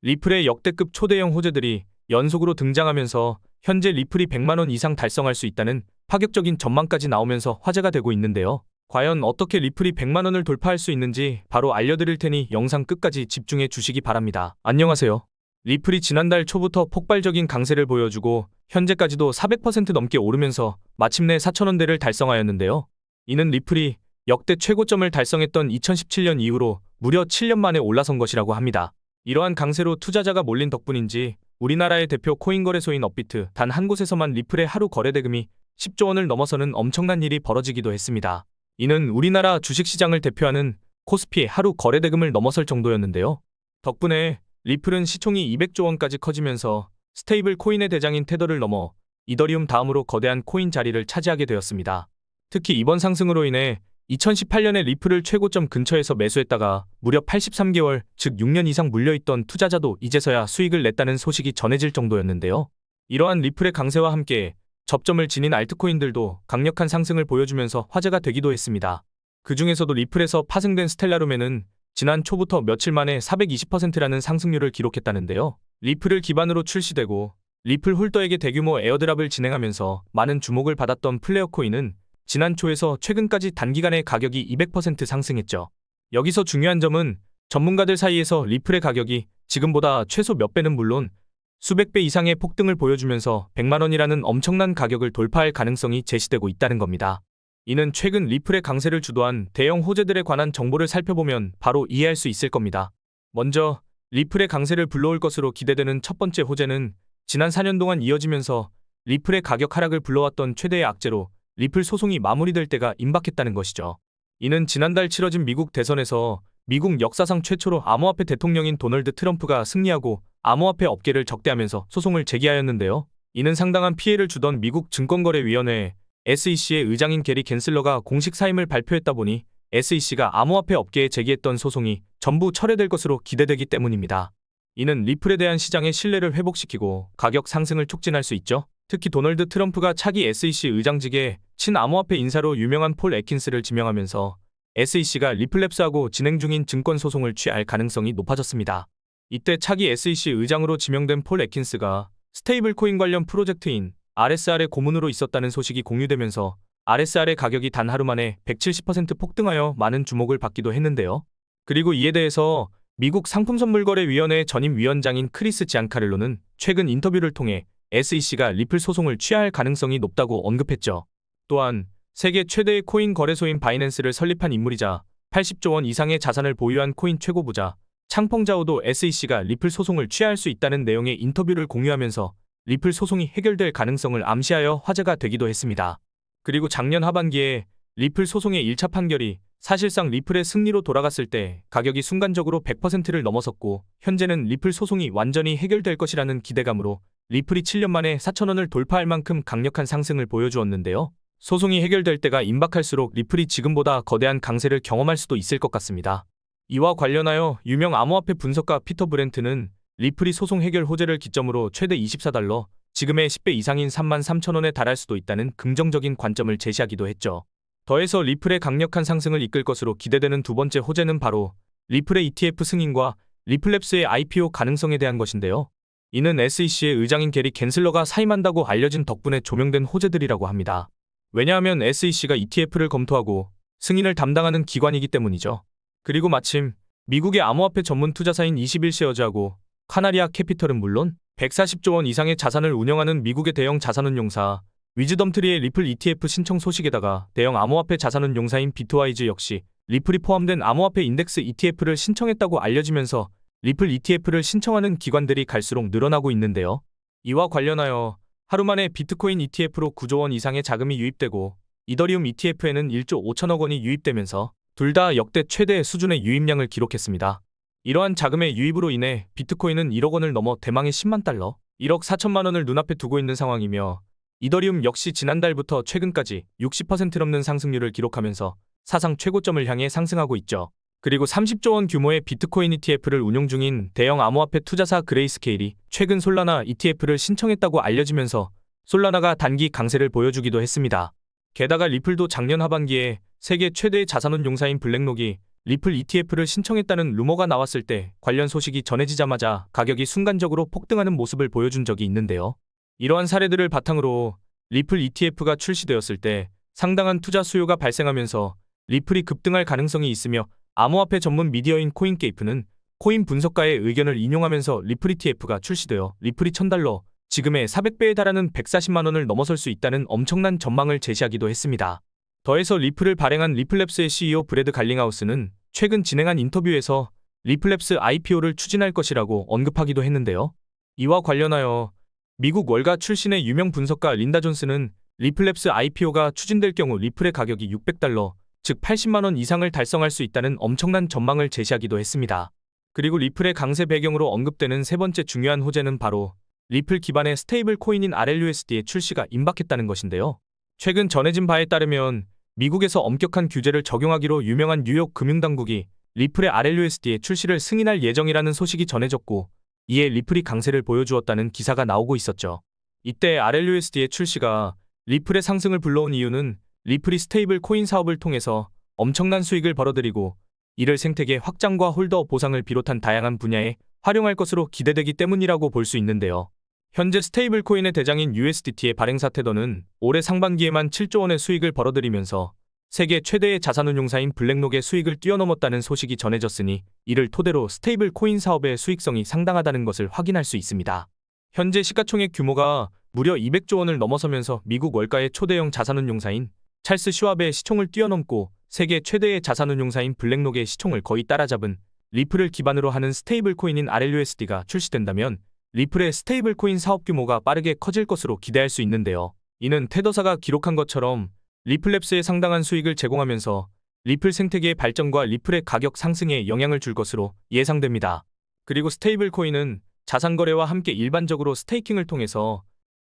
리플의 역대급 초대형 호재들이 연속으로 등장하면서 현재 리플이 100만원 이상 달성할 수 있다는 파격적인 전망까지 나오면서 화제가 되고 있는데요. 과연 어떻게 리플이 100만원을 돌파할 수 있는지 바로 알려드릴 테니 영상 끝까지 집중해 주시기 바랍니다. 안녕하세요. 리플이 지난달 초부터 폭발적인 강세를 보여주고 현재까지도 400% 넘게 오르면서 마침내 4,000원대를 달성하였는데요. 이는 리플이 역대 최고점을 달성했던 2017년 이후로 무려 7년 만에 올라선 것이라고 합니다. 이러한 강세로 투자자가 몰린 덕분인지 우리나라의 대표 코인 거래소인 업비트 단 한 곳에서만 리플의 하루 거래 대금이 10조 원을 넘어서는 엄청난 일이 벌어지기도 했습니다. 이는 우리나라 주식시장을 대표하는 코스피의 하루 거래 대금을 넘어설 정도였는데요. 덕분에 리플은 시총이 200조 원까지 커지면서 스테이블 코인의 대장인 테더를 넘어 이더리움 다음으로 거대한 코인 자리를 차지하게 되었습니다. 특히 이번 상승으로 인해 2018년에 리플을 최고점 근처에서 매수했다가 무려 83개월, 즉 6년 이상 물려있던 투자자도 이제서야 수익을 냈다는 소식이 전해질 정도였는데요. 이러한 리플의 강세와 함께 접점을 지닌 알트코인들도 강력한 상승을 보여주면서 화제가 되기도 했습니다. 그 중에서도 리플에서 파생된 스텔라룸에는 지난 초부터 며칠 만에 420%라는 상승률을 기록했다는데요. 리플을 기반으로 출시되고 리플 홀더에게 대규모 에어드랍을 진행하면서 많은 주목을 받았던 플레어 코인은 지난 초에서 최근까지 단기간에 가격이 200% 상승했죠. 여기서 중요한 점은 전문가들 사이에서 리플의 가격이 지금보다 최소 몇 배는 물론 수백 배 이상의 폭등을 보여주면서 100만원이라는 엄청난 가격을 돌파할 가능성이 제시되고 있다는 겁니다. 이는 최근 리플의 강세를 주도한 대형 호재들에 관한 정보를 살펴보면 바로 이해할 수 있을 겁니다. 먼저 리플의 강세를 불러올 것으로 기대되는 첫 번째 호재는 지난 4년 동안 이어지면서 리플의 가격 하락을 불러왔던 최대의 악재로 리플 소송이 마무리될 때가 임박했다는 것이죠. 이는 지난달 치러진 미국 대선에서 미국 역사상 최초로 암호화폐 대통령인 도널드 트럼프가 승리하고 암호화폐 업계를 적대하면서 소송을 제기하였는데요. 이는 상당한 피해를 주던 미국 증권거래위원회 SEC의 의장인 게리 겐슬러가 공식 사임을 발표했다 보니 SEC가 암호화폐 업계에 제기했던 소송이 전부 철회될 것으로 기대되기 때문입니다. 이는 리플에 대한 시장의 신뢰를 회복시키고 가격 상승을 촉진할 수 있죠. 특히 도널드 트럼프가 차기 SEC 의장직에 친암호화폐 인사로 유명한 폴 애킨스를 지명하면서 SEC가 리플랩스하고 진행 중인 증권 소송을 취할 가능성이 높아졌습니다. 이때 차기 SEC 의장으로 지명된 폴 애킨스가 스테이블 코인 관련 프로젝트인 RSR의 고문으로 있었다는 소식이 공유되면서 RSR의 가격이 단 하루 만에 170% 폭등하여 많은 주목을 받기도 했는데요. 그리고 이에 대해서 미국 상품선물거래위원회 전임 위원장인 크리스 지안카를로는 최근 인터뷰를 통해 SEC가 리플 소송을 취할 가능성이 높다고 언급했죠. 또한 세계 최대의 코인 거래소인 바이낸스를 설립한 인물이자 80조 원 이상의 자산을 보유한 코인 최고 부자 창펑자오도 SEC가 리플 소송을 취할 수 있다는 내용의 인터뷰를 공유하면서 리플 소송이 해결될 가능성을 암시하여 화제가 되기도 했습니다. 그리고 작년 하반기에 리플 소송의 1차 판결이 사실상 리플의 승리로 돌아갔을 때 가격이 순간적으로 100%를 넘어섰고 현재는 리플 소송이 완전히 해결될 것이라는 기대감으로 리플이 7년 만에 4,000원을 돌파할 만큼 강력한 상승을 보여주었는데요. 소송이 해결될 때가 임박할수록 리플이 지금보다 거대한 강세를 경험할 수도 있을 것 같습니다. 이와 관련하여 유명 암호화폐 분석가 피터 브렌트는 리플이 소송 해결 호재를 기점으로 최대 24달러, 지금의 10배 이상인 33,000원에 달할 수도 있다는 긍정적인 관점을 제시하기도 했죠. 더해서 리플의 강력한 상승을 이끌 것으로 기대되는 두 번째 호재는 바로 리플의 ETF 승인과 리플랩스의 IPO 가능성에 대한 것인데요. 이는 SEC의 의장인 게리 겐슬러가 사임한다고 알려진 덕분에 조명된 호재들이라고 합니다. 왜냐하면 SEC가 ETF를 검토하고 승인을 담당하는 기관이기 때문이죠. 그리고 마침 미국의 암호화폐 전문 투자사인 21쉐어즈하고 카나리아 캐피털은 물론 140조 원 이상의 자산을 운영하는 미국의 대형 자산운용사 위즈덤트리의 리플 ETF 신청 소식에다가 대형 암호화폐 자산운용사인 비트와이즈 역시 리플이 포함된 암호화폐 인덱스 ETF를 신청했다고 알려지면서 리플 ETF를 신청하는 기관들이 갈수록 늘어나고 있는데요. 이와 관련하여 하루 만에 비트코인 ETF로 9조 원 이상의 자금이 유입되고 이더리움 ETF에는 1조 5천억 원이 유입되면서 둘 다 역대 최대 수준의 유입량을 기록했습니다. 이러한 자금의 유입으로 인해 비트코인은 1억 원을 넘어 대망의 10만 달러, 1억 4천만 원을 눈앞에 두고 있는 상황이며 이더리움 역시 지난달부터 최근까지 60% 넘는 상승률을 기록하면서 사상 최고점을 향해 상승하고 있죠. 그리고 30조 원 규모의 비트코인 ETF를 운용 중인 대형 암호화폐 투자사 그레이스케일이 최근 솔라나 ETF를 신청했다고 알려지면서 솔라나가 단기 강세를 보여주기도 했습니다. 게다가 리플도 작년 하반기에 세계 최대의 자산운용사인 블랙록이 리플 ETF를 신청했다는 루머가 나왔을 때 관련 소식이 전해지자마자 가격이 순간적으로 폭등하는 모습을 보여준 적이 있는데요. 이러한 사례들을 바탕으로 리플 ETF가 출시되었을 때 상당한 투자 수요가 발생하면서 리플이 급등할 가능성이 있으며 암호화폐 전문 미디어인 코인게이프는 코인 분석가의 의견을 인용하면서 리플 ETF가 출시되어 리플이 $1000, 지금의 400배에 달하는 140만 원을 넘어설 수 있다는 엄청난 전망을 제시하기도 했습니다. 더해서 리플을 발행한 리플랩스의 CEO 브래드 갈링하우스는 최근 진행한 인터뷰에서 리플랩스 IPO를 추진할 것이라고 언급하기도 했는데요. 이와 관련하여 미국 월가 출신의 유명 분석가 린다 존스는 리플랩스 IPO가 추진될 경우 리플의 가격이 $600, 즉 80만 원 이상을 달성할 수 있다는 엄청난 전망을 제시하기도 했습니다. 그리고 리플의 강세 배경으로 언급되는 세 번째 중요한 호재는 바로 리플 기반의 스테이블 코인인 RLUSD의 출시가 임박했다는 것인데요. 최근 전해진 바에 따르면 미국에서 엄격한 규제를 적용하기로 유명한 뉴욕 금융당국이 리플의 RLUSD의 출시를 승인할 예정이라는 소식이 전해졌고, 이에 리플이 강세를 보여주었다는 기사가 나오고 있었죠. 이때 RLUSD의 출시가 리플의 상승을 불러온 이유는 리플이 스테이블 코인 사업을 통해서 엄청난 수익을 벌어들이고 이를 생태계 확장과 홀더 보상을 비롯한 다양한 분야에 활용할 것으로 기대되기 때문이라고 볼 수 있는데요. 현재 스테이블 코인의 대장인 USDT의 발행사 테더는 올해 상반기에만 7조 원의 수익을 벌어들이면서 세계 최대의 자산운용사인 블랙록의 수익을 뛰어넘었다는 소식이 전해졌으니 이를 토대로 스테이블 코인 사업의 수익성이 상당하다는 것을 확인할 수 있습니다. 현재 시가총액 규모가 무려 200조 원을 넘어서면서 미국 월가의 초대형 자산운용사인 찰스 슈왑의 시총을 뛰어넘고 세계 최대의 자산운용사인 블랙록의 시총을 거의 따라잡은 리플을 기반으로 하는 스테이블 코인인 RLUSD가 출시된다면 리플의 스테이블 코인 사업 규모가 빠르게 커질 것으로 기대할 수 있는데요. 이는 테더사가 기록한 것처럼 리플랩스에 상당한 수익을 제공하면서 리플 생태계의 발전과 리플의 가격 상승에 영향을 줄 것으로 예상됩니다. 그리고 스테이블 코인은 자산 거래와 함께 일반적으로 스테이킹을 통해서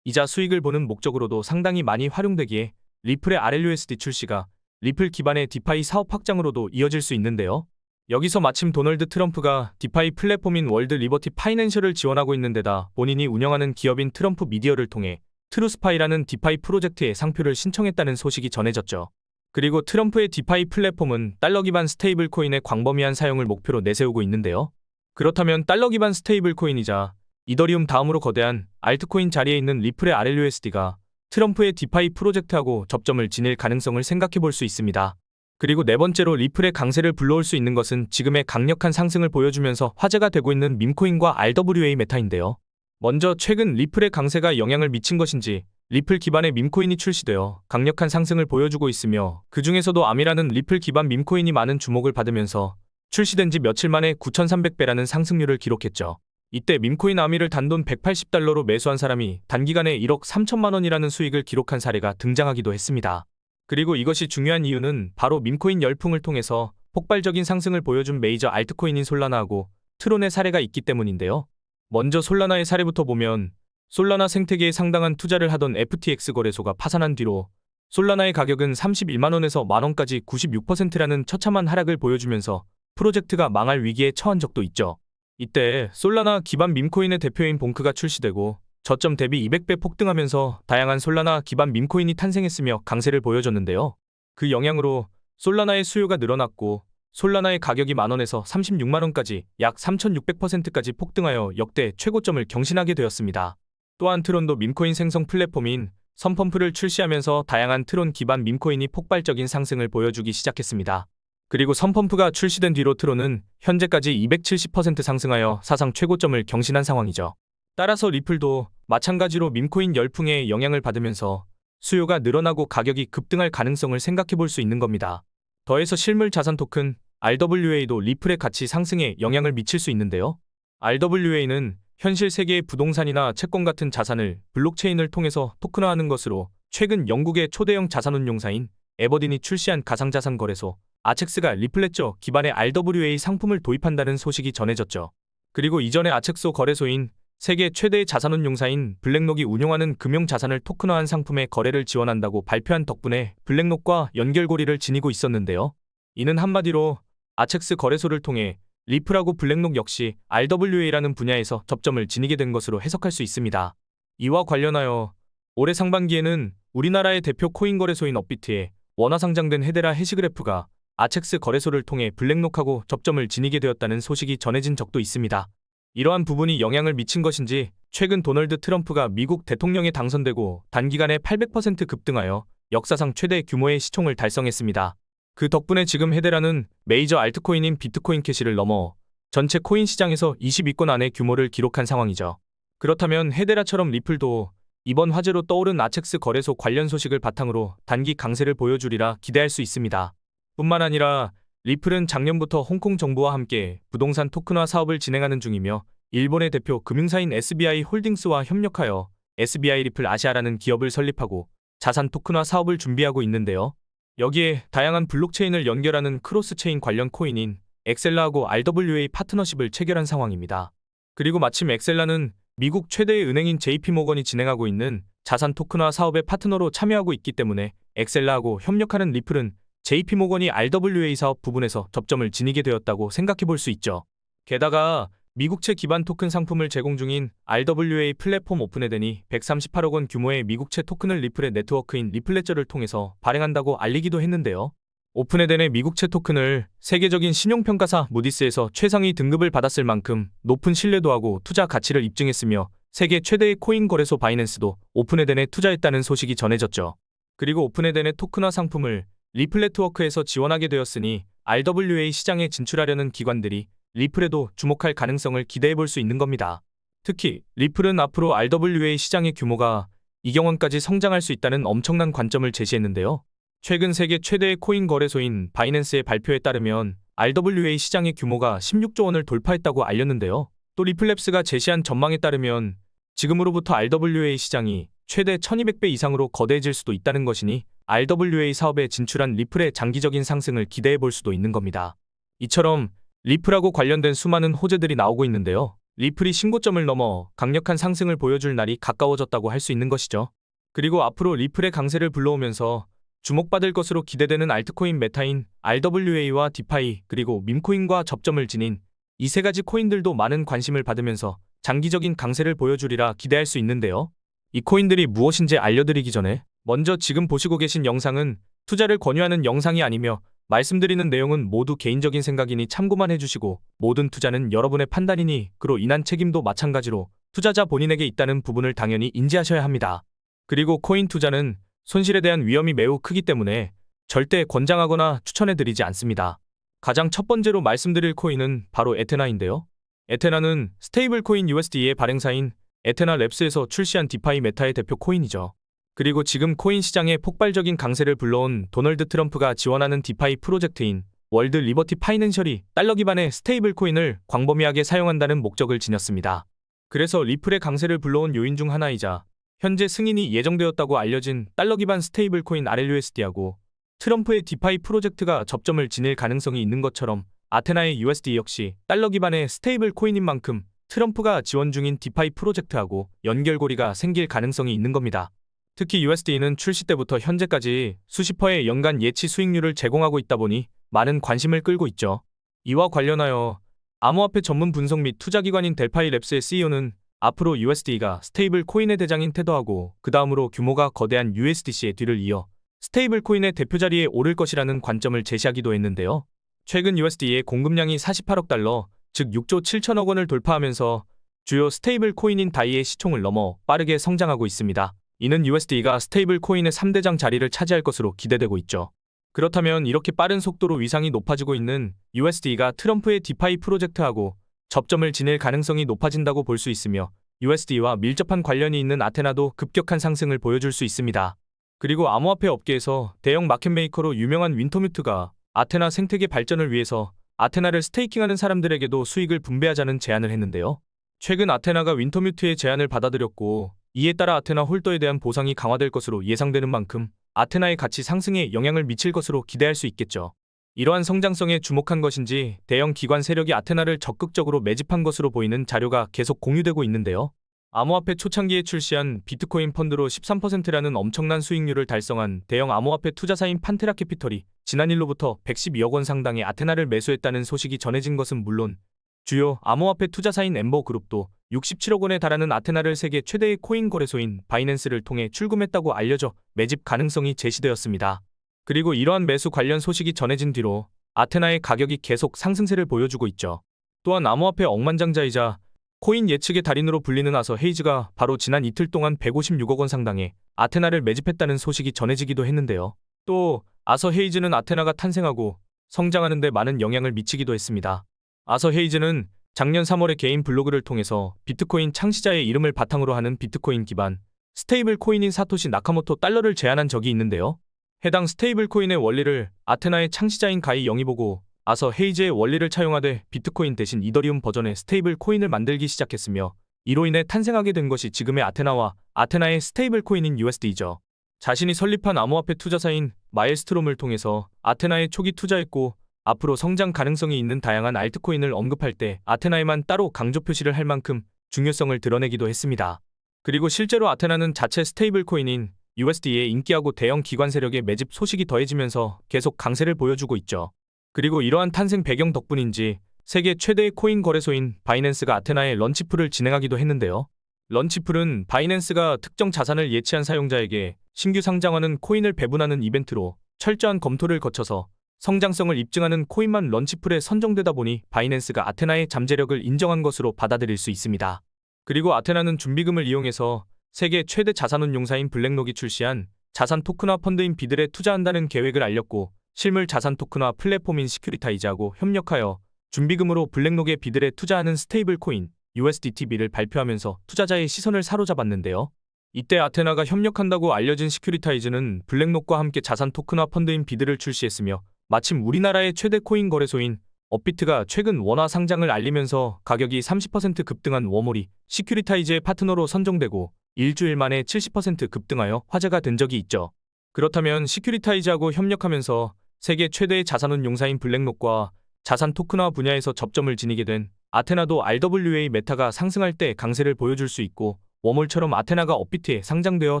이자 수익을 보는 목적으로도 상당히 많이 활용되기에 리플의 RLUSD 출시가 리플 기반의 디파이 사업 확장으로도 이어질 수 있는데요. 여기서 마침 도널드 트럼프가 디파이 플랫폼인 월드 리버티 파이낸셜을 지원하고 있는 데다 본인이 운영하는 기업인 트럼프 미디어를 통해 트루스파이라는 디파이 프로젝트에 상표를 신청했다는 소식이 전해졌죠. 그리고 트럼프의 디파이 플랫폼은 달러 기반 스테이블 코인의 광범위한 사용을 목표로 내세우고 있는데요. 그렇다면 달러 기반 스테이블 코인이자 이더리움 다음으로 거대한 알트코인 자리에 있는 리플의 RLUSD가 트럼프의 디파이 프로젝트하고 접점을 지닐 가능성을 생각해 볼 수 있습니다. 그리고 네 번째로 리플의 강세를 불러올 수 있는 것은 지금의 강력한 상승을 보여주면서 화제가 되고 있는 밈코인과 RWA 메타인데요. 먼저 최근 리플의 강세가 영향을 미친 것인지 리플 기반의 밈코인이 출시되어 강력한 상승을 보여주고 있으며 그 중에서도 아미라는 리플 기반 밈코인이 많은 주목을 받으면서 출시된 지 며칠 만에 9,300배라는 상승률을 기록했죠. 이때 밈코인 아미를 단돈 $180로 매수한 사람이 단기간에 1억 3천만 원이라는 수익을 기록한 사례가 등장하기도 했습니다. 그리고 이것이 중요한 이유는 바로 밈코인 열풍을 통해서 폭발적인 상승을 보여준 메이저 알트코인인 솔라나하고 트론의 사례가 있기 때문인데요. 먼저 솔라나의 사례부터 보면 솔라나 생태계에 상당한 투자를 하던 FTX 거래소가 파산한 뒤로 솔라나의 가격은 31만 원에서 만원까지 96%라는 처참한 하락을 보여주면서 프로젝트가 망할 위기에 처한 적도 있죠. 이때 솔라나 기반 밈코인의 대표인 봉크가 출시되고 저점 대비 200배 폭등하면서 다양한 솔라나 기반 밈코인이 탄생했으며 강세를 보여줬는데요. 그 영향으로 솔라나의 수요가 늘어났고 솔라나의 가격이 만원에서 36만원까지 약 3600%까지 폭등하여 역대 최고점을 경신하게 되었습니다. 또한 트론도 밈코인 생성 플랫폼인 선펌프를 출시하면서 다양한 트론 기반 밈코인이 폭발적인 상승을 보여주기 시작했습니다. 그리고 선펌프가 출시된 뒤로 트론은 현재까지 270% 상승하여 사상 최고점을 경신한 상황이죠. 따라서 리플도 마찬가지로 밈코인 열풍에 영향을 받으면서 수요가 늘어나고 가격이 급등할 가능성을 생각해 볼 수 있는 겁니다. 더해서 실물 자산 토큰 RWA도 리플의 가치 상승에 영향을 미칠 수 있는데요. RWA는 현실 세계의 부동산이나 채권 같은 자산을 블록체인을 통해서 토큰화하는 것으로 최근 영국의 초대형 자산운용사인 에버딘이 출시한 가상자산 거래소 아첵스가 리플레저 기반의 RWA 상품을 도입한다는 소식이 전해졌죠. 그리고 이전에 아첵스 거래소인 세계 최대의 자산운용사인 블랙록이 운용하는 금융자산을 토큰화한 상품의 거래를 지원한다고 발표한 덕분에 블랙록과 연결고리를 지니고 있었는데요. 이는 한마디로 아첵스 거래소를 통해 리플하고 블랙록 역시 RWA라는 분야에서 접점을 지니게 된 것으로 해석할 수 있습니다. 이와 관련하여 올해 상반기에는 우리나라의 대표 코인 거래소인 업비트에 원화 상장된 헤데라 해시그래프가 아첵스 거래소를 통해 블랙록하고 접점을 지니게 되었다는 소식이 전해진 적도 있습니다. 이러한 부분이 영향을 미친 것인지 최근 도널드 트럼프가 미국 대통령에 당선되고 단기간에 800% 급등하여 역사상 최대 규모의 시총을 달성했습니다. 그 덕분에 지금 헤데라는 메이저 알트코인인 비트코인 캐시를 넘어 전체 코인 시장에서 20위권 안의 규모를 기록한 상황이죠. 그렇다면 헤데라처럼 리플도 이번 화제로 떠오른 아첵스 거래소 관련 소식을 바탕으로 단기 강세를 보여주리라 기대할 수 있습니다. 뿐만 아니라 리플은 작년부터 홍콩 정부와 함께 부동산 토큰화 사업을 진행하는 중이며 일본의 대표 금융사인 SBI 홀딩스와 협력하여 SBI 리플 아시아라는 기업을 설립하고 자산 토큰화 사업을 준비하고 있는데요. 여기에 다양한 블록체인을 연결하는 크로스체인 관련 코인인 엑셀라하고 RWA 파트너십을 체결한 상황입니다. 그리고 마침 엑셀라는 미국 최대의 은행인 JP모건이 진행하고 있는 자산 토큰화 사업의 파트너로 참여하고 있기 때문에 엑셀라하고 협력하는 리플은 JP모건이 RWA 사업 부분에서 접점을 지니게 되었다고 생각해 볼 수 있죠. 게다가 미국채 기반 토큰 상품을 제공 중인 RWA 플랫폼 오픈에덴이 138억 원 규모의 미국채 토큰을 리플의 네트워크인 리플레저를 통해서 발행한다고 알리기도 했는데요. 오픈에덴의 미국채 토큰을 세계적인 신용평가사 무디스에서 최상위 등급을 받았을 만큼 높은 신뢰도하고 투자 가치를 입증했으며 세계 최대의 코인 거래소 바이낸스도 오픈에덴에 투자했다는 소식이 전해졌죠. 그리고 오픈에덴의 토큰화 상품을 리플네트워크에서 지원하게 되었으니 RWA 시장에 진출하려는 기관들이 리플에도 주목할 가능성을 기대해 볼 수 있는 겁니다. 특히 리플은 앞으로 RWA 시장의 규모가 2억 원까지 성장할 수 있다는 엄청난 관점을 제시했는데요. 최근 세계 최대의 코인 거래소인 바이낸스의 발표에 따르면 RWA 시장의 규모가 16조 원을 돌파했다고 알렸는데요. 또 리플랩스가 제시한 전망에 따르면 지금으로부터 RWA 시장이 최대 1200배 이상으로 거대해질 수도 있다는 것이니 RWA 사업에 진출한 리플의 장기적인 상승을 기대해 볼 수도 있는 겁니다. 이처럼 리플하고 관련된 수많은 호재들이 나오고 있는데요. 리플이 신고점을 넘어 강력한 상승을 보여줄 날이 가까워졌다고 할 수 있는 것이죠. 그리고 앞으로 리플의 강세를 불러오면서 주목받을 것으로 기대되는 알트코인 메타인 RWA와 디파이 그리고 밈코인과 접점을 지닌 이 세 가지 코인들도 많은 관심을 받으면서 장기적인 강세를 보여주리라 기대할 수 있는데요. 이 코인들이 무엇인지 알려드리기 전에 먼저 지금 보시고 계신 영상은 투자를 권유하는 영상이 아니며 말씀드리는 내용은 모두 개인적인 생각이니 참고만 해주시고 모든 투자는 여러분의 판단이니 그로 인한 책임도 마찬가지로 투자자 본인에게 있다는 부분을 당연히 인지하셔야 합니다. 그리고 코인 투자는 손실에 대한 위험이 매우 크기 때문에 절대 권장하거나 추천해드리지 않습니다. 가장 첫 번째로 말씀드릴 코인은 바로 에테나인데요. 에테나는 스테이블 코인 USD의 발행사인 에테나 랩스에서 출시한 디파이 메타의 대표 코인이죠. 그리고 지금 코인 시장에 폭발적인 강세를 불러온 도널드 트럼프가 지원하는 디파이 프로젝트인 월드 리버티 파이낸셜이 달러 기반의 스테이블 코인을 광범위하게 사용한다는 목적을 지녔습니다. 그래서 리플의 강세를 불러온 요인 중 하나이자 현재 승인이 예정되었다고 알려진 달러 기반 스테이블 코인 RLUSD하고 트럼프의 디파이 프로젝트가 접점을 지닐 가능성이 있는 것처럼 아테나의 USD 역시 달러 기반의 스테이블 코인인 만큼 트럼프가 지원 중인 디파이 프로젝트하고 연결고리가 생길 가능성이 있는 겁니다. 특히 USD는 출시 때부터 현재까지 수십 퍼의 연간 예치 수익률을 제공하고 있다 보니 많은 관심을 끌고 있죠. 이와 관련하여 암호화폐 전문 분석 및 투자기관인 델파이 랩스의 CEO는 앞으로 USD가 스테이블 코인의 대장인 테더하고 그 다음으로 규모가 거대한 USDC의 뒤를 이어 스테이블 코인의 대표 자리에 오를 것이라는 관점을 제시하기도 했는데요. 최근 USD의 공급량이 48억 달러, 즉 6조 7천억 원을 돌파하면서 주요 스테이블 코인인 다이의 시총을 넘어 빠르게 성장하고 있습니다. 이는 USD가 스테이블 코인의 3대장 자리를 차지할 것으로 기대되고 있죠. 그렇다면 이렇게 빠른 속도로 위상이 높아지고 있는 USD가 트럼프의 디파이 프로젝트하고 접점을 지닐 가능성이 높아진다고 볼 수 있으며 USD와 밀접한 관련이 있는 아테나도 급격한 상승을 보여줄 수 있습니다. 그리고 암호화폐 업계에서 대형 마켓메이커로 유명한 윈터뮤트가 아테나 생태계 발전을 위해서 아테나를 스테이킹하는 사람들에게도 수익을 분배하자는 제안을 했는데요. 최근 아테나가 윈터뮤트의 제안을 받아들였고 이에 따라 아테나 홀더에 대한 보상이 강화될 것으로 예상되는 만큼 아테나의 가치 상승에 영향을 미칠 것으로 기대할 수 있겠죠. 이러한 성장성에 주목한 것인지 대형 기관 세력이 아테나를 적극적으로 매집한 것으로 보이는 자료가 계속 공유되고 있는데요. 암호화폐 초창기에 출시한 비트코인 펀드로 13%라는 엄청난 수익률을 달성한 대형 암호화폐 투자사인 판테라 캐피털이 지난일로부터 112억 원 상당의 아테나를 매수했다는 소식이 전해진 것은 물론 주요 암호화폐 투자사인 엠버그룹도 67억 원에 달하는 아테나를 세계 최대의 코인 거래소인 바이낸스를 통해 출금했다고 알려져 매집 가능성이 제시되었습니다. 그리고 이러한 매수 관련 소식이 전해진 뒤로 아테나의 가격이 계속 상승세를 보여주고 있죠. 또한 암호화폐 억만장자이자 코인 예측의 달인으로 불리는 아서 헤이즈가 바로 지난 이틀 동안 156억 원 상당의 아테나를 매집했다는 소식이 전해지기도 했는데요. 또 아서 헤이즈는 아테나가 탄생하고 성장하는 데 많은 영향을 미치기도 했습니다. 아서 헤이즈는 작년 3월에 개인 블로그를 통해서 비트코인 창시자의 이름을 바탕으로 하는 비트코인 기반 스테이블 코인인 사토시 나카모토 달러를 제안한 적이 있는데요. 해당 스테이블 코인의 원리를 아테나의 창시자인 가이 영이 보고 아서 헤이즈의 원리를 차용하되 비트코인 대신 이더리움 버전의 스테이블 코인을 만들기 시작했으며 이로 인해 탄생하게 된 것이 지금의 아테나와 아테나의 스테이블 코인인 USD죠. 자신이 설립한 암호화폐 투자사인 마일스트롬을 통해서 아테나에 초기 투자했고 앞으로 성장 가능성이 있는 다양한 알트코인을 언급할 때 아테나에만 따로 강조 표시를 할 만큼 중요성을 드러내기도 했습니다. 그리고 실제로 아테나는 자체 스테이블 코인인 USD의 인기하고 대형 기관 세력의 매집 소식이 더해지면서 계속 강세를 보여주고 있죠. 그리고 이러한 탄생 배경 덕분인지 세계 최대의 코인 거래소인 바이낸스가 아테나의 런치풀을 진행하기도 했는데요. 런치풀은 바이낸스가 특정 자산을 예치한 사용자에게 신규 상장하는 코인을 배분하는 이벤트로 철저한 검토를 거쳐서 성장성을 입증하는 코인만 런치풀에 선정되다 보니 바이낸스가 아테나의 잠재력을 인정한 것으로 받아들일 수 있습니다. 그리고 아테나는 준비금을 이용해서 세계 최대 자산운용사인 블랙록이 출시한 자산 토큰화 펀드인 비들에 투자한다는 계획을 알렸고 실물 자산 토큰화 플랫폼인 시큐리타이즈하고 협력하여 준비금으로 블랙록의 비들에 투자하는 스테이블 코인 USDTB를 발표하면서 투자자의 시선을 사로잡았는데요. 이때 아테나가 협력한다고 알려진 시큐리타이즈는 블랙록과 함께 자산 토큰화 펀드인 비들을 출시했으며 마침 우리나라의 최대 코인 거래소인 업비트가 최근 원화 상장을 알리면서 가격이 30% 급등한 워몰이 시큐리타이즈의 파트너로 선정되고 일주일 만에 70% 급등하여 화제가 된 적이 있죠. 그렇다면 시큐리타이즈하고 협력하면서 세계 최대의 자산운용사인 블랙록과 자산 토큰화 분야에서 접점을 지니게 된 아테나도 RWA 메타가 상승할 때 강세를 보여줄 수 있고 워몰처럼 아테나가 업비트에 상장되어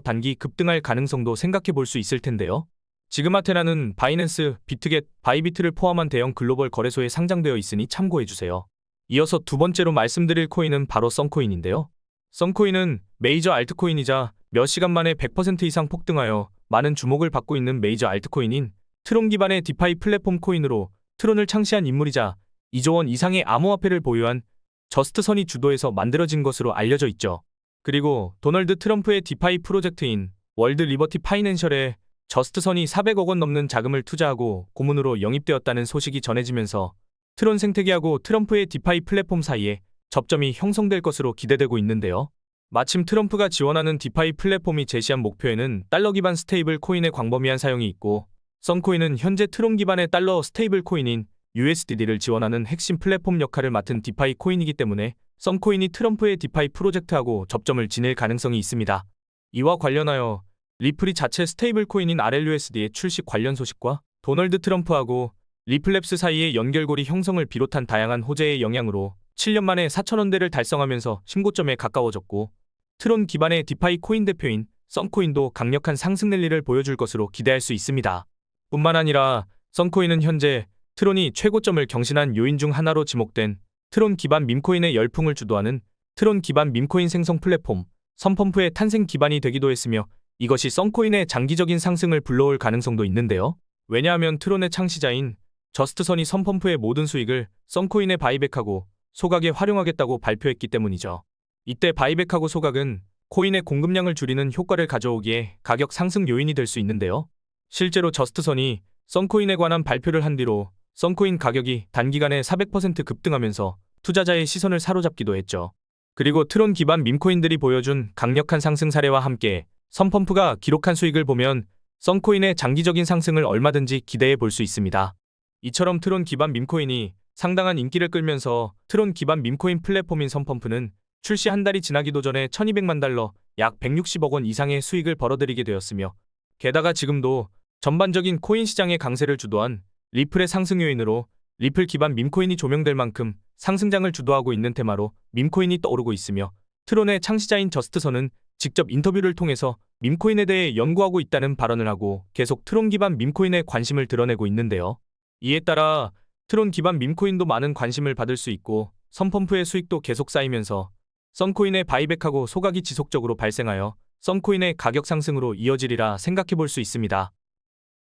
단기 급등할 가능성도 생각해 볼 수 있을 텐데요. 지금 아테나는 바이낸스, 비트겟, 바이비트를 포함한 대형 글로벌 거래소에 상장되어 있으니 참고해주세요. 이어서 두 번째로 말씀드릴 코인은 바로 썬코인인데요. 썬코인은 메이저 알트코인이자 몇 시간 만에 100% 이상 폭등하여 많은 주목을 받고 있는 메이저 알트코인인 트론 기반의 디파이 플랫폼 코인으로 트론을 창시한 인물이자 2조 원 이상의 암호화폐를 보유한 저스트선이 주도해서 만들어진 것으로 알려져 있죠. 그리고 도널드 트럼프의 디파이 프로젝트인 월드 리버티 파이낸셜에 저스트선이 400억 원 넘는 자금을 투자하고 고문으로 영입되었다는 소식이 전해지면서 트론 생태계하고 트럼프의 디파이 플랫폼 사이에 접점이 형성될 것으로 기대되고 있는데요. 마침 트럼프가 지원하는 디파이 플랫폼이 제시한 목표에는 달러 기반 스테이블 코인의 광범위한 사용이 있고 썬코인은 현재 트론 기반의 달러 스테이블 코인인 USDD를 지원하는 핵심 플랫폼 역할을 맡은 디파이 코인이기 때문에 썬코인이 트럼프의 디파이 프로젝트하고 접점을 지닐 가능성이 있습니다. 이와 관련하여 리플이 자체 스테이블 코인인 RLUSD의 출시 관련 소식과 도널드 트럼프하고 리플랩스 사이의 연결고리 형성을 비롯한 다양한 호재의 영향으로 7년 만에 4,000원대를 달성하면서 신고점에 가까워졌고 트론 기반의 디파이 코인 대표인 썬코인도 강력한 상승 랠리를 보여줄 것으로 기대할 수 있습니다. 뿐만 아니라 썬코인은 현재 트론이 최고점을 경신한 요인 중 하나로 지목된 트론 기반 밈코인의 열풍을 주도하는 트론 기반 밈코인 생성 플랫폼 선펌프의 탄생 기반이 되기도 했으며 이것이 썬코인의 장기적인 상승을 불러올 가능성도 있는데요. 왜냐하면 트론의 창시자인 저스트선이 선펌프의 모든 수익을 썬코인에 바이백하고 소각에 활용하겠다고 발표했기 때문이죠. 이때 바이백하고 소각은 코인의 공급량을 줄이는 효과를 가져오기에 가격 상승 요인이 될 수 있는데요. 실제로 저스트선이 썬코인에 관한 발표를 한 뒤로 썬코인 가격이 단기간에 400% 급등하면서 투자자의 시선을 사로잡기도 했죠. 그리고 트론 기반 밈코인들이 보여준 강력한 상승 사례와 함께 선펌프가 기록한 수익을 보면 썬코인의 장기적인 상승을 얼마든지 기대해 볼 수 있습니다. 이처럼 트론 기반 밈코인이 상당한 인기를 끌면서 트론 기반 밈코인 플랫폼인 선펌프는 출시 한 달이 지나기도 전에 1200만 달러, 약 160억 원 이상의 수익을 벌어들이게 되었으며 게다가 지금도 전반적인 코인 시장의 강세를 주도한 리플의 상승 요인으로 리플 기반 밈코인이 조명될 만큼 상승장을 주도하고 있는 테마로 밈코인이 떠오르고 있으며 트론의 창시자인 저스트선은 직접 인터뷰를 통해서 밈코인에 대해 연구하고 있다는 발언을 하고 계속 트론 기반 밈코인에 관심을 드러내고 있는데요. 이에 따라 트론 기반 밈코인도 많은 관심을 받을 수 있고 선펌프의 수익도 계속 쌓이면서 썬코인의 바이백하고 소각이 지속적으로 발생하여 썬코인의 가격 상승으로 이어지리라 생각해 볼 수 있습니다.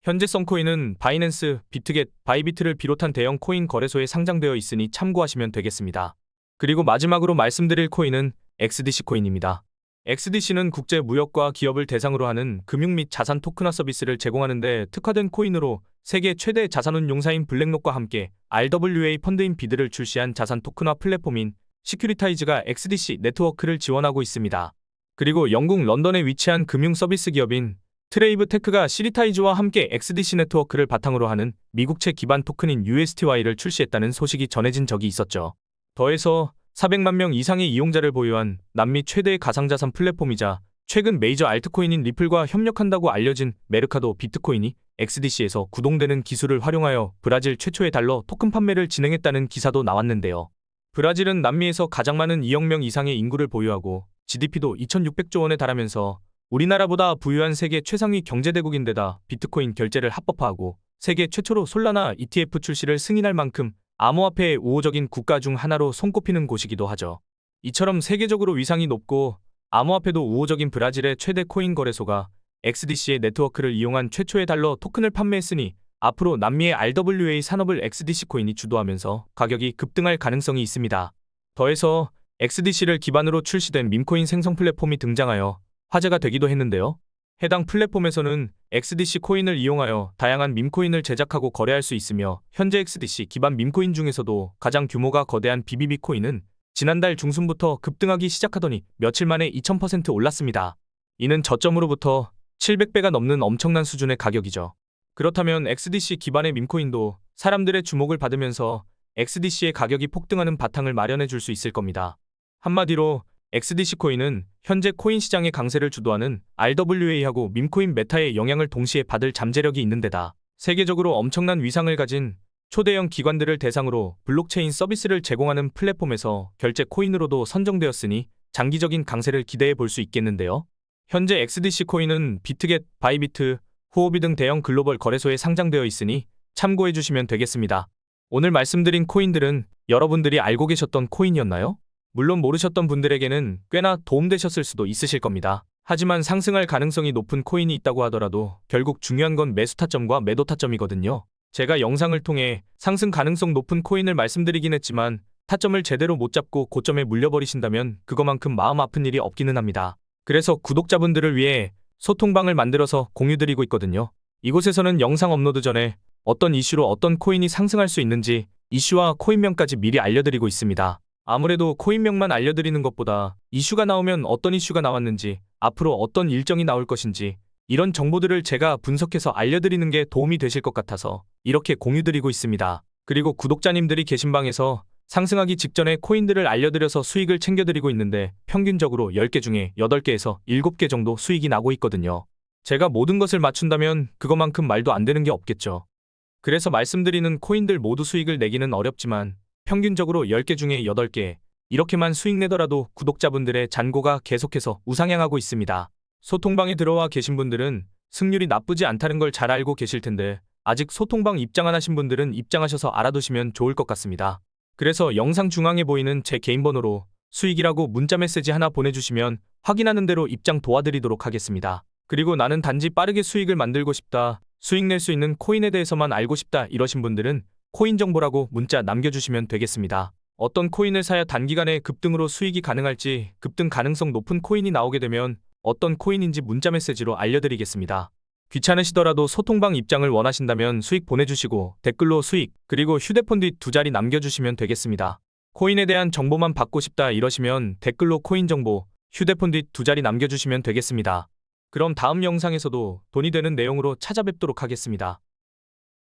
현재 썬코인은 바이낸스, 비트겟, 바이비트를 비롯한 대형 코인 거래소에 상장되어 있으니 참고하시면 되겠습니다. 그리고 마지막으로 말씀드릴 코인은 XDC 코인입니다. XDC는 국제 무역과 기업을 대상으로 하는 금융 및 자산 토큰화 서비스를 제공하는 데 특화된 코인으로 세계 최대 자산운용사인 블랙록과 함께 RWA 펀드인 비드를 출시한 자산 토큰화 플랫폼인 시큐리타이즈가 XDC 네트워크를 지원하고 있습니다. 그리고 영국 런던에 위치한 금융 서비스 기업인 트레이브 테크가 시리타이즈와 함께 XDC 네트워크를 바탕으로 하는 미국채 기반 토큰인 USTY를 출시했다는 소식이 전해진 적이 있었죠. 더해서 400만 명 이상의 이용자를 보유한 남미 최대의 가상자산 플랫폼이자 최근 메이저 알트코인인 리플과 협력한다고 알려진 메르카도 비트코인이 XDC에서 구동되는 기술을 활용하여 브라질 최초의 달러 토큰 판매를 진행했다는 기사도 나왔는데요. 브라질은 남미에서 가장 많은 2억 명 이상의 인구를 보유하고 GDP도 2,600조 원에 달하면서 우리나라보다 부유한 세계 최상위 경제대국인데다 비트코인 결제를 합법화하고 세계 최초로 솔라나 ETF 출시를 승인할 만큼 암호화폐의 우호적인 국가 중 하나로 손꼽히는 곳이기도 하죠. 이처럼 세계적으로 위상이 높고 암호화폐도 우호적인 브라질의 최대 코인 거래소가 XDC의 네트워크를 이용한 최초의 달러 토큰을 판매했으니 앞으로 남미의 RWA 산업을 XDC 코인이 주도하면서 가격이 급등할 가능성이 있습니다. 더해서 XDC를 기반으로 출시된 밈코인 생성 플랫폼이 등장하여 화제가 되기도 했는데요. 해당 플랫폼에서는 XDC 코인을 이용하여 다양한 밈코인을 제작하고 거래할 수 있으며 현재 XDC 기반 밈코인 중에서도 가장 규모가 거대한 BBB 코인은 지난달 중순부터 급등하기 시작하더니 며칠 만에 2000% 올랐습니다. 이는 저점으로부터 700배가 넘는 엄청난 수준의 가격이죠. 그렇다면 XDC 기반의 밈코인도 사람들의 주목을 받으면서 XDC의 가격이 폭등하는 바탕을 마련해 줄 수 있을 겁니다. 한마디로 XDC 코인은 현재 코인 시장의 강세를 주도하는 RWA하고 밈코인 메타의 영향을 동시에 받을 잠재력이 있는 데다 세계적으로 엄청난 위상을 가진 초대형 기관들을 대상으로 블록체인 서비스를 제공하는 플랫폼에서 결제 코인으로도 선정되었으니 장기적인 강세를 기대해 볼 수 있겠는데요. 현재 XDC 코인은 비트겟, 바이비트, 후오비 등 대형 글로벌 거래소에 상장되어 있으니 참고해 주시면 되겠습니다. 오늘 말씀드린 코인들은 여러분들이 알고 계셨던 코인이었나요? 물론 모르셨던 분들에게는 꽤나 도움되셨을 수도 있으실 겁니다. 하지만 상승할 가능성이 높은 코인이 있다고 하더라도 결국 중요한 건 매수 타점과 매도 타점이거든요. 제가 영상을 통해 상승 가능성 높은 코인을 말씀드리긴 했지만 타점을 제대로 못 잡고 고점에 물려버리신다면 그거만큼 마음 아픈 일이 없기는 합니다. 그래서 구독자분들을 위해 소통방을 만들어서 공유드리고 있거든요. 이곳에서는 영상 업로드 전에 어떤 이슈로 어떤 코인이 상승할 수 있는지 이슈와 코인명까지 미리 알려드리고 있습니다. 아무래도 코인명만 알려드리는 것보다 이슈가 나오면 어떤 이슈가 나왔는지, 앞으로 어떤 일정이 나올 것인지 이런 정보들을 제가 분석해서 알려드리는 게 도움이 되실 것 같아서 이렇게 공유드리고 있습니다. 그리고 구독자님들이 계신 방에서 상승하기 직전에 코인들을 알려드려서 수익을 챙겨드리고 있는데 평균적으로 10개 중에 8개에서 7개 정도 수익이 나고 있거든요. 제가 모든 것을 맞춘다면 그것만큼 말도 안 되는 게 없겠죠. 그래서 말씀드리는 코인들 모두 수익을 내기는 어렵지만 평균적으로 10개 중에 8개 이렇게만 수익 내더라도 구독자분들의 잔고가 계속해서 우상향하고 있습니다. 소통방에 들어와 계신 분들은 승률이 나쁘지 않다는 걸 잘 알고 계실 텐데 아직 소통방 입장 안 하신 분들은 입장하셔서 알아두시면 좋을 것 같습니다. 그래서 영상 중앙에 보이는 제 개인 번호로 수익이라고 문자 메시지 하나 보내주시면 확인하는 대로 입장 도와드리도록 하겠습니다. 그리고 나는 단지 빠르게 수익을 만들고 싶다, 수익 낼 수 있는 코인에 대해서만 알고 싶다 이러신 분들은 코인 정보라고 문자 남겨주시면 되겠습니다. 어떤 코인을 사야 단기간에 급등으로 수익이 가능할지, 급등 가능성 높은 코인이 나오게 되면 어떤 코인인지 문자 메시지로 알려드리겠습니다. 귀찮으시더라도 소통방 입장을 원하신다면 수익 보내주시고 댓글로 수익, 그리고 휴대폰 뒷 2자리 남겨주시면 되겠습니다. 코인에 대한 정보만 받고 싶다 이러시면 댓글로 코인 정보, 휴대폰 뒷 2자리 남겨주시면 되겠습니다. 그럼 다음 영상에서도 돈이 되는 내용으로 찾아뵙도록 하겠습니다.